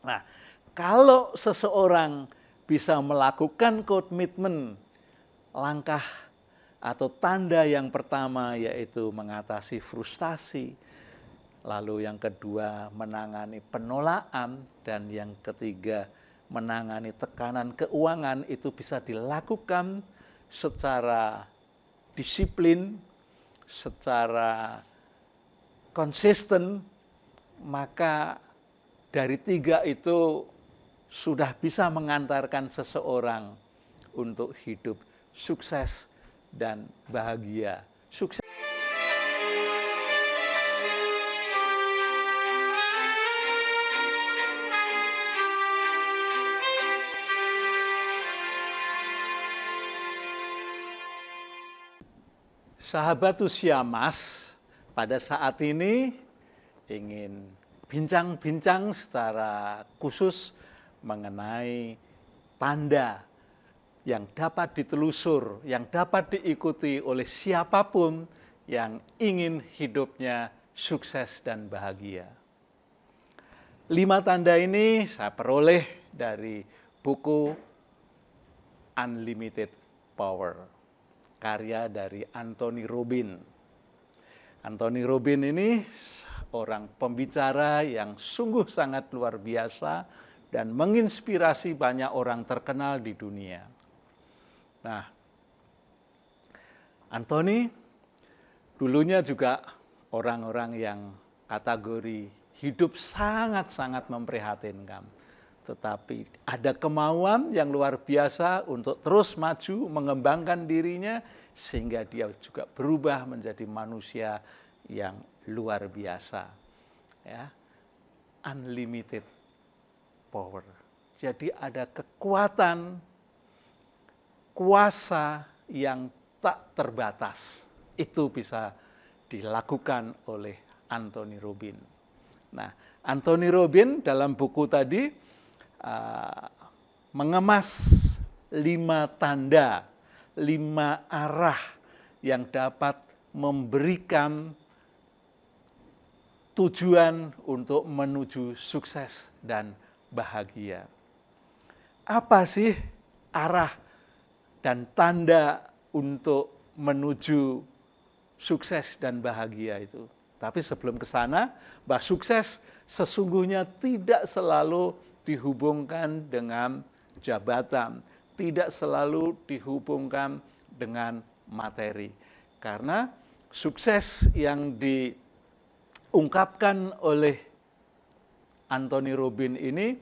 Nah, kalau seseorang bisa melakukan komitmen, langkah atau tanda yang pertama yaitu mengatasi frustasi, lalu yang kedua menangani penolakan, dan yang ketiga menangani tekanan keuangan, itu bisa dilakukan secara disiplin, secara konsisten, maka dari tiga itu sudah bisa mengantarkan seseorang untuk hidup sukses dan bahagia. Sukses. Sahabat usia emas, pada saat ini ingin bincang-bincang secara khusus mengenai tanda yang dapat ditelusur, yang dapat diikuti oleh siapapun yang ingin hidupnya sukses dan bahagia. 5 tanda ini saya peroleh dari buku Unlimited Power, karya dari Anthony Robbins. Anthony Robbins ini orang pembicara yang sungguh sangat luar biasa dan menginspirasi banyak orang terkenal di dunia. Nah, Anthony dulunya juga orang-orang yang kategori hidup sangat-sangat memprihatinkan. Tetapi ada kemauan yang luar biasa untuk terus maju, mengembangkan dirinya, sehingga dia juga berubah menjadi manusia yang luar biasa. Ya, unlimited power. Jadi ada kekuatan, kuasa yang tak terbatas. Itu bisa dilakukan oleh Anthony Robbins. Nah, Anthony Robbins dalam buku tadi mengemas 5 tanda, 5 arah yang dapat memberikan tujuan untuk menuju sukses dan bahagia. Apa sih arah dan tanda untuk menuju sukses dan bahagia itu? Tapi sebelum ke sana, bahwa sukses sesungguhnya tidak selalu dihubungkan dengan jabatan, tidak selalu dihubungkan dengan materi. Karena sukses yang diungkapkan oleh Anthony Robbins ini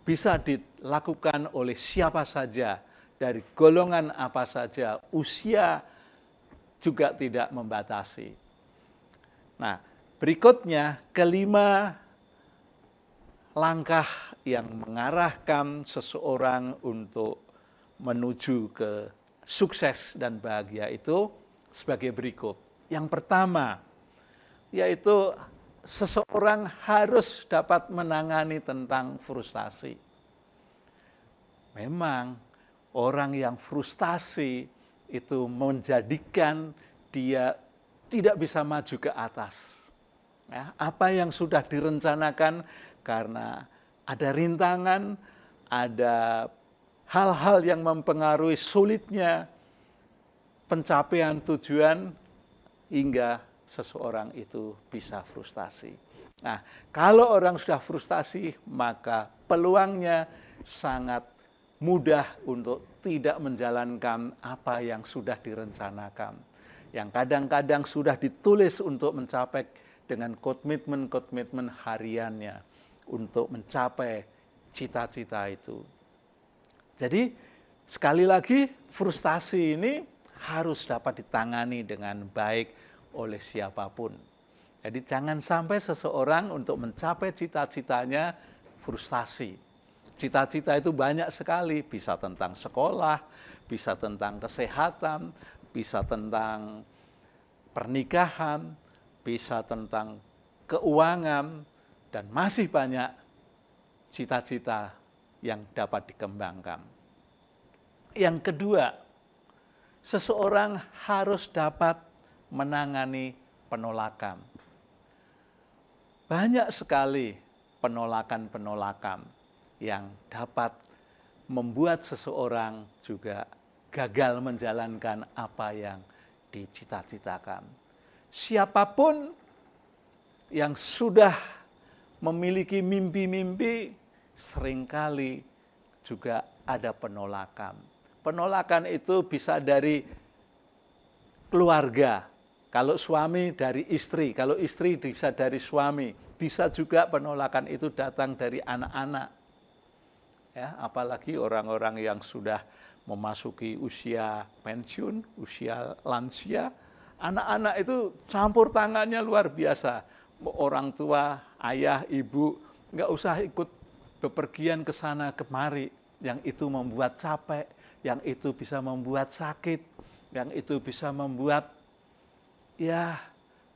bisa dilakukan oleh siapa saja, dari golongan apa saja, usia juga tidak membatasi. Nah, berikutnya kelima langkah yang mengarahkan seseorang untuk menuju ke sukses dan bahagia itu sebagai berikut. Yang pertama, yaitu seseorang harus dapat menangani tentang frustasi. Memang orang yang frustasi itu menjadikan dia tidak bisa maju ke atas. Ya, apa yang sudah direncanakan, karena ada rintangan, ada hal-hal yang mempengaruhi sulitnya pencapaian tujuan, hingga seseorang itu bisa frustasi. Nah, kalau orang sudah frustasi, maka peluangnya sangat mudah untuk tidak menjalankan apa yang sudah direncanakan. Yang kadang-kadang sudah ditulis untuk mencapai dengan komitmen-komitmen hariannya untuk mencapai cita-cita itu. Jadi sekali lagi, frustasi ini harus dapat ditangani dengan baik oleh siapapun. Jadi jangan sampai seseorang untuk mencapai cita-citanya frustasi. Cita-cita itu banyak sekali, bisa tentang sekolah, bisa tentang kesehatan, bisa tentang pernikahan, bisa tentang keuangan, dan masih banyak cita-cita yang dapat dikembangkan. Yang kedua, seseorang harus dapat menangani penolakan. Banyak sekali penolakan-penolakan yang dapat membuat seseorang juga gagal menjalankan apa yang dicita-citakan. Siapapun yang sudah memiliki mimpi-mimpi, seringkali juga ada penolakan. Penolakan itu bisa dari keluarga, kalau suami dari istri, kalau istri bisa dari suami, bisa juga penolakan itu datang dari anak-anak. Ya, apalagi orang-orang yang sudah memasuki usia pensiun, usia lansia, anak-anak itu campur tangannya luar biasa. Orang tua, ayah, ibu, nggak usah ikut bepergian ke sana kemari, yang itu membuat capek, yang itu bisa membuat sakit, yang itu bisa membuat ya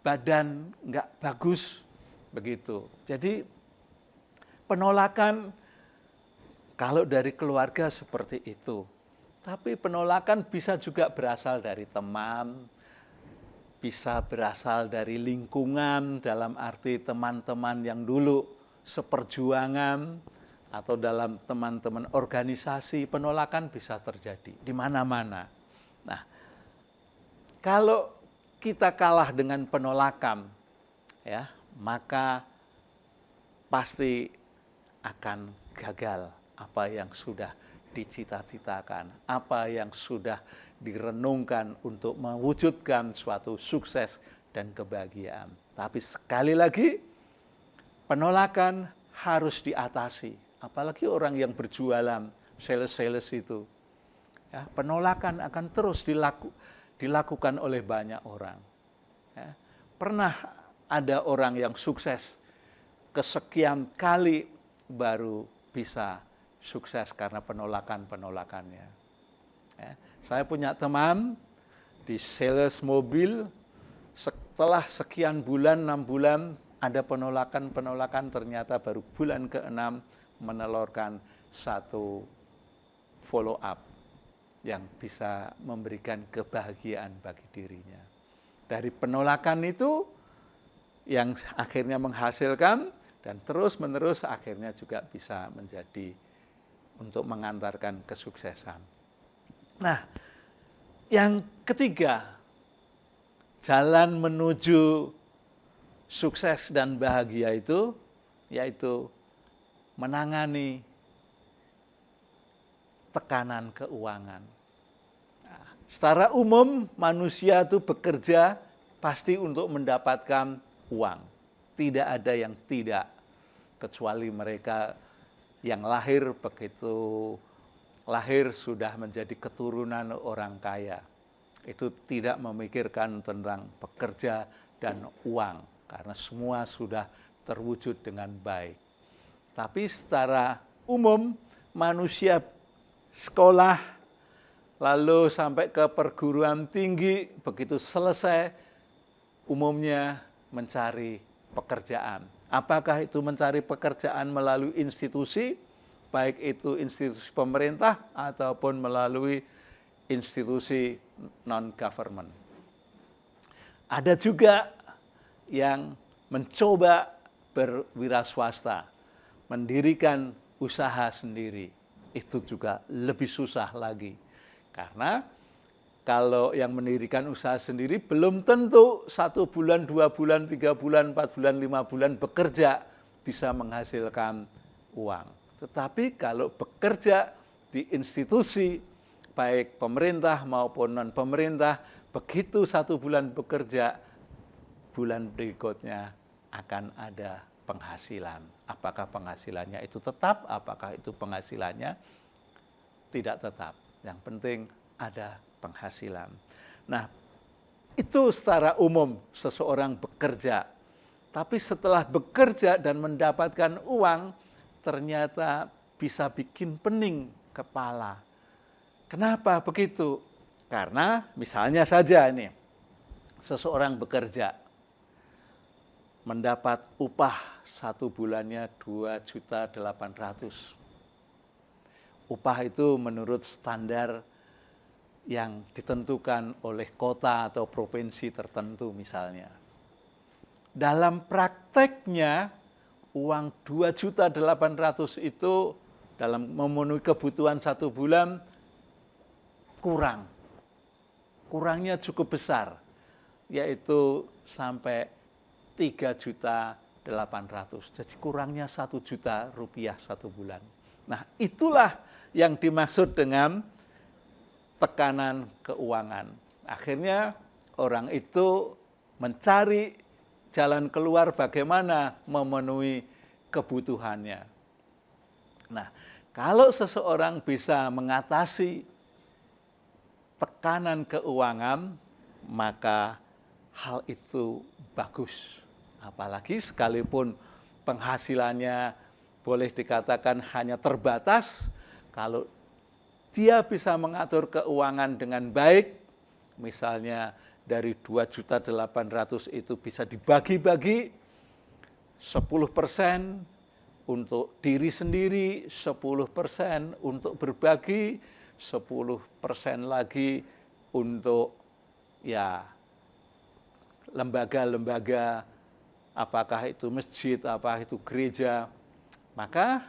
badan nggak bagus begitu. Jadi penolakan kalau dari keluarga seperti itu. Tapi penolakan bisa juga berasal dari teman, bisa berasal dari lingkungan, dalam arti teman-teman yang dulu seperjuangan, atau dalam teman-teman organisasi. Penolakan bisa terjadi di mana-mana. Nah, kalau kita kalah dengan penolakan, ya, maka pasti akan gagal apa yang sudah dicita-citakan, apa yang sudah direnungkan untuk mewujudkan suatu sukses dan kebahagiaan. Tapi sekali lagi, penolakan harus diatasi. Apalagi orang yang berjualan, sales-sales itu. Ya, penolakan akan terus dilakukan oleh banyak orang. Ya, pernah ada orang yang sukses, kesekian kali baru bisa sukses karena penolakan-penolakannya. Ya, saya punya teman di sales mobil, setelah sekian bulan, 6 bulan, ada penolakan-penolakan, ternyata baru bulan ke-6 menelurkan satu follow up yang bisa memberikan kebahagiaan bagi dirinya. Dari penolakan itu yang akhirnya menghasilkan dan terus-menerus akhirnya juga bisa menjadi untuk mengantarkan kesuksesan. Nah, yang ketiga, jalan menuju sukses dan bahagia itu yaitu menangani tekanan keuangan. Nah, secara umum manusia itu bekerja pasti untuk mendapatkan uang. Tidak ada yang tidak, kecuali mereka yang lahir begitu lahir sudah menjadi keturunan orang kaya. Itu tidak memikirkan tentang bekerja dan uang, karena semua sudah terwujud dengan baik. Tapi secara umum manusia sekolah, lalu sampai ke perguruan tinggi, begitu selesai umumnya mencari pekerjaan. Apakah itu mencari pekerjaan melalui institusi, baik itu institusi pemerintah ataupun melalui institusi non-government. Ada juga yang mencoba berwirausaha, mendirikan usaha sendiri. Itu juga lebih susah lagi. Karena kalau yang mendirikan usaha sendiri belum tentu 1 bulan, 2 bulan, 3 bulan, 4 bulan, 5 bulan bekerja bisa menghasilkan uang. Tetapi kalau bekerja di institusi, baik pemerintah maupun non-pemerintah, begitu 1 bulan bekerja, bulan berikutnya akan ada penghasilan. Apakah penghasilannya itu tetap, apakah itu penghasilannya tidak tetap. Yang penting ada penghasilan. Nah, itu secara umum seseorang bekerja. Tapi setelah bekerja dan mendapatkan uang, ternyata bisa bikin pening kepala. Kenapa begitu? Karena misalnya saja ini, seseorang bekerja, mendapat upah 1 bulannya 2.800.000. Upah itu menurut standar yang ditentukan oleh kota atau provinsi tertentu misalnya. Dalam prakteknya, uang 2.800.000 itu dalam memenuhi kebutuhan 1 bulan kurang. Kurangnya cukup besar, yaitu sampai 3.800.000. Jadi kurangnya 1 juta rupiah 1 bulan. Nah, itulah yang dimaksud dengan tekanan keuangan. Akhirnya orang itu mencari jalan keluar bagaimana memenuhi kebutuhannya. Nah, kalau seseorang bisa mengatasi tekanan keuangan, maka hal itu bagus. Apalagi sekalipun penghasilannya boleh dikatakan hanya terbatas, kalau dia bisa mengatur keuangan dengan baik, misalnya dari 2.800.000 itu bisa dibagi-bagi 10% untuk diri sendiri, 10% untuk berbagi, 10% lagi untuk lembaga-lembaga, apakah itu masjid, apakah itu gereja, maka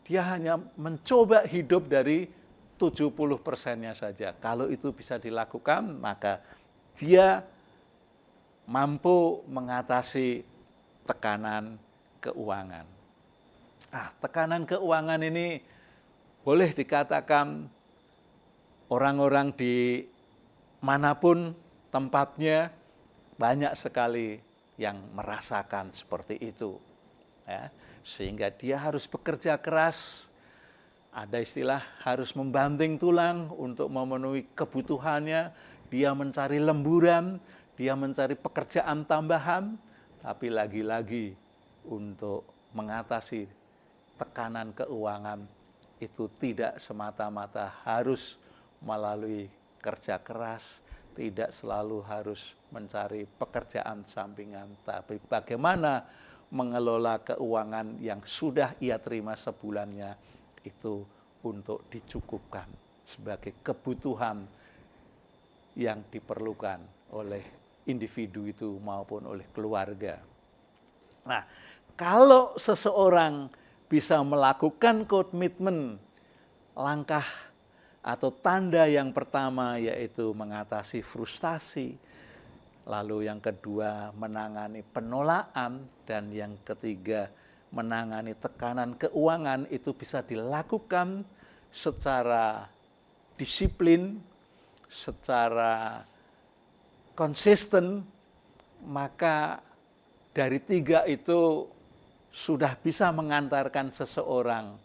dia hanya mencoba hidup dari 70%-nya saja. Kalau itu bisa dilakukan, maka dia mampu mengatasi tekanan keuangan. Nah, tekanan keuangan ini boleh dikatakan orang-orang di manapun tempatnya banyak sekali yang merasakan seperti itu. Ya, sehingga dia harus bekerja keras, ada istilah harus membanting tulang untuk memenuhi kebutuhannya, dia mencari lemburan, dia mencari pekerjaan tambahan, tapi lagi-lagi untuk mengatasi tekanan keuangan itu tidak semata-mata harus melalui kerja keras, tidak selalu harus mencari pekerjaan sampingan, tapi bagaimana mengelola keuangan yang sudah ia terima sebulannya itu untuk dicukupkan sebagai kebutuhan yang diperlukan oleh individu itu maupun oleh keluarga. Nah, kalau seseorang bisa melakukan komitmen, langkah atau tanda yang pertama yaitu mengatasi frustasi, lalu yang kedua menangani penolakan, dan yang ketiga menangani tekanan keuangan, itu bisa dilakukan secara disiplin, secara konsisten, maka dari 3 itu sudah bisa mengantarkan seseorang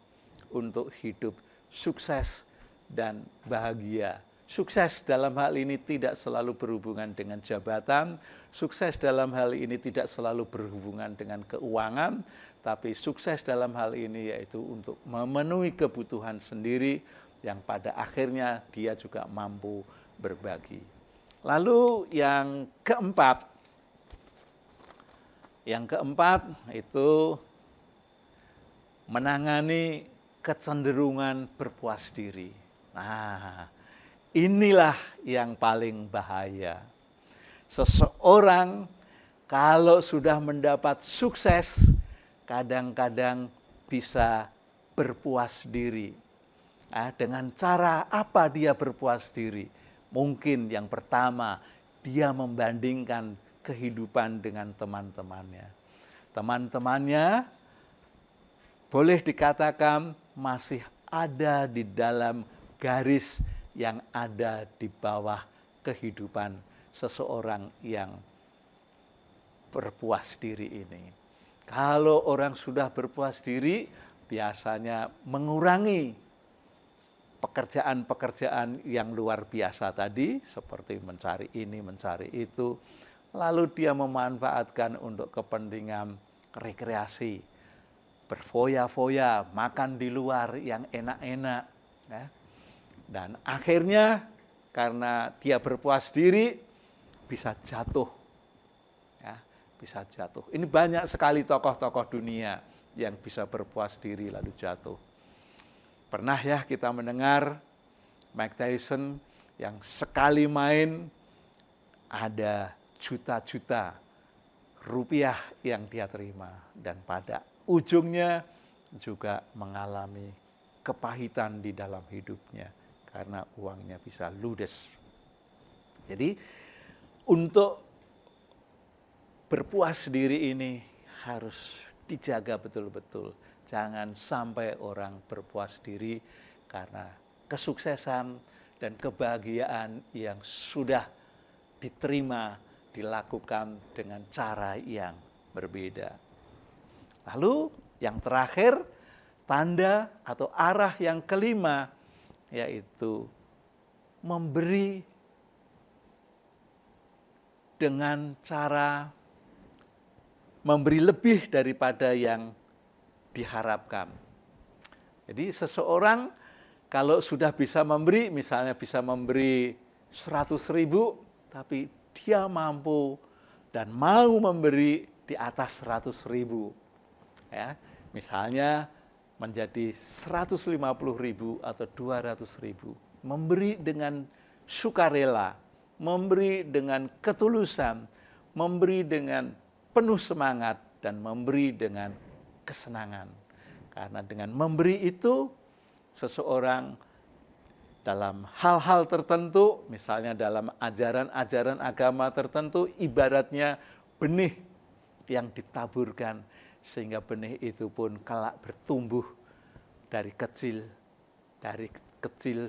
untuk hidup sukses dan bahagia. Sukses dalam hal ini tidak selalu berhubungan dengan jabatan, sukses dalam hal ini tidak selalu berhubungan dengan keuangan, tapi sukses dalam hal ini yaitu untuk memenuhi kebutuhan sendiri yang pada akhirnya dia juga mampu berbagi. Lalu yang keempat itu menangani kecenderungan berpuas diri. Nah, inilah yang paling bahaya. Seseorang kalau sudah mendapat sukses, kadang-kadang bisa berpuas diri. Nah, dengan cara apa dia berpuas diri? Mungkin yang pertama, dia membandingkan kehidupan dengan teman-temannya. Teman-temannya boleh dikatakan masih ada di dalam garis yang ada di bawah kehidupan seseorang yang berpuas diri ini. Kalau orang sudah berpuas diri, biasanya mengurangi pekerjaan-pekerjaan yang luar biasa tadi, seperti mencari ini, mencari itu, lalu dia memanfaatkan untuk kepentingan rekreasi, berfoya-foya, makan di luar yang enak-enak, ya. Dan akhirnya karena dia berpuas diri bisa jatuh, ya, bisa jatuh. Ini banyak sekali tokoh-tokoh dunia yang bisa berpuas diri lalu jatuh. Pernah ya kita mendengar Mike Tyson yang sekali main ada juta-juta rupiah yang dia terima, dan pada ujungnya juga mengalami kepahitan di dalam hidupnya karena uangnya bisa ludes. Jadi untuk berpuas diri ini harus dijaga betul-betul. Jangan sampai orang berpuas diri karena kesuksesan dan kebahagiaan yang sudah diterima, dilakukan dengan cara yang berbeda. Lalu yang terakhir, tanda atau arah yang kelima, yaitu memberi dengan cara memberi lebih daripada yang diharapkan. Jadi seseorang kalau sudah bisa memberi, misalnya bisa memberi 100.000, tapi dia mampu dan mau memberi di atas 100.000. Ya, misalnya menjadi 150.000 atau 200.000. Memberi dengan sukarela, memberi dengan ketulusan, memberi dengan penuh semangat, dan memberi dengan kesenangan. Karena dengan memberi itu, seseorang dalam hal-hal tertentu, misalnya dalam ajaran-ajaran agama tertentu, ibaratnya benih yang ditaburkan, sehingga benih itu pun kelak bertumbuh dari kecil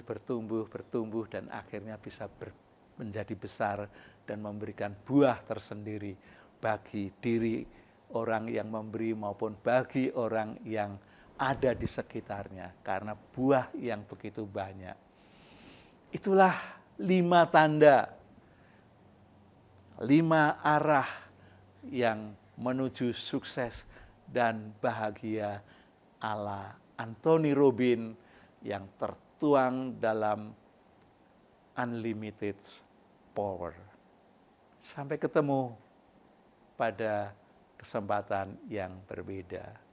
bertumbuh, dan akhirnya bisa menjadi besar dan memberikan buah tersendiri bagi diri orang yang memberi maupun bagi orang yang ada di sekitarnya, karena buah yang begitu banyak. Itulah 5 tanda, 5 arah yang menuju sukses dan bahagia ala Anthony Robbins yang tertuang dalam Unlimited Power. Sampai ketemu pada kesempatan yang berbeda.